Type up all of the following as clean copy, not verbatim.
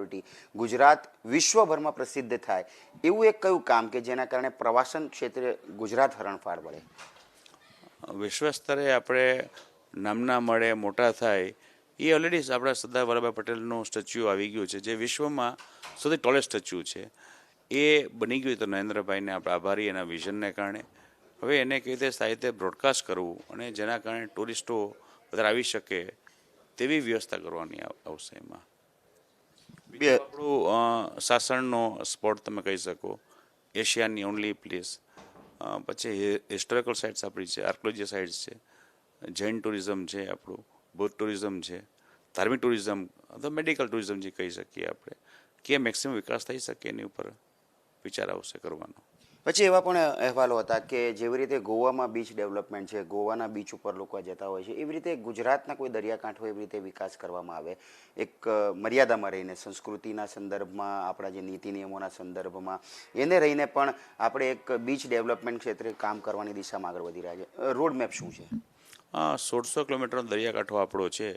Hospitality, Gujarat વિશ્વભરમાં પ્રસિદ્ધ થાય એવું એક કયું કામ કે જેના કારણે પ્રવાસન ક્ષેત્રે ગુજરાત હરણફાળ પડે? વિશ્વ સ્તરે આપણે નામના મળે, મોટા થાય, એ ઓલરેડી આપણા સરદાર વલ્લભભાઈ પટેલનું સ્ટેચ્યુ આવી ગયું છે, જે વિશ્વમાં સૌથી ટોલેસ્ટ સ્ટેચ્યુ છે. એ બની ગયું તો નરેન્દ્રભાઈને આપણે આભારી એના વિઝનને કારણે. હવે એને કેવી રીતે સારી રીતે બ્રોડકાસ્ટ કરવું અને જેના કારણે ટુરિસ્ટો વધારે આવી શકે તેવી વ્યવસ્થા કરવાની આવશે એમાં. બીજું આપણું સાસણનો સ્પોટ તમે કહી શકો, એશિયાની ઓનલી પ્લેસ. પછી હિસ્ટોરિકલ સાઇટ્સ આપણી છે, આર્કોલોજી સાઇટ્સ છે, જૈન ટુરિઝમ છે, આપણું બૌદ્ધ ટુરિઝમ છે, ધાર્મિક ટુરિઝમ અથવા મેડિકલ ટુરિઝમ જે કહી શકીએ આપણે, કે મેક્સિમમ વિકાસ થઈ શકે એની ઉપર વિચાર આવશે કરવાનો. પછી એવા પણ અહેવાલો હતા કે જેવી રીતે ગોવામાં બીચ ડેવલપમેન્ટ છે, ગોવાના બીચ ઉપર લોકો જતા હોય છે, એવી રીતે ગુજરાતના કોઈ દરિયાકાંઠો એવી રીતે વિકાસ કરવામાં આવે, એક મર્યાદામાં રહીને, સંસ્કૃતિના સંદર્ભમાં, આપણા જે નીતિ નિયમોના સંદર્ભમાં એને રહીને પણ આપણે એક બીચ ડેવલપમેન્ટ ક્ષેત્રે કામ કરવાની દિશામાં આગળ વધી રહ્યા છે. રોડ મેપ શું છે? 1600 કિલોમીટરનો દરિયાકાંઠો આપણો છે,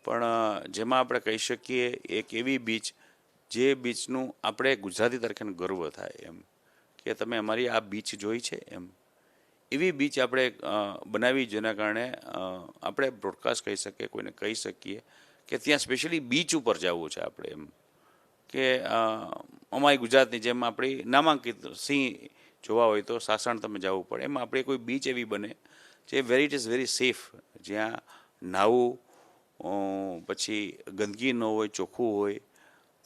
પણ જેમાં આપણે કહી શકીએ એક એવી બીચ જે બીચનું આપણે ગુજરાતી તરીકે ગર્વ થાય એમ કે તમે અમારી આ બીચ જોઈ છે એમ. એવી બીચ આપણે બનાવી જેના કારણે આપણે બ્રોડકાસ્ટ કહી શકીએ, કોઈને કહી શકીએ કે ત્યાં સ્પેશિયલી બીચ ઉપર જવું છે આપણે એમ, કે અમારી ગુજરાતની જેમ આપણી નામાંકિત સિંહ જોવા હોય તો સાસણ તમે જવું પડે, એમાં આપણે કોઈ બીચ એવી બને જે ઇટ ઇઝ વેરી સેફ, જ્યાં નાહવું પછી ગંદકી ન હોય, ચોખ્ખું હોય.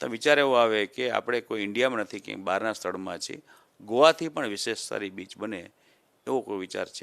તો વિચાર એવો આવે કે આપણે કોઈ ઇન્ડિયામાં નથી, ક્યાંય બહારના સ્થળમાં છીએ, ગોવાથી પણ વિશેષ સારી બીચ બને એવો કોઈ વિચાર છે.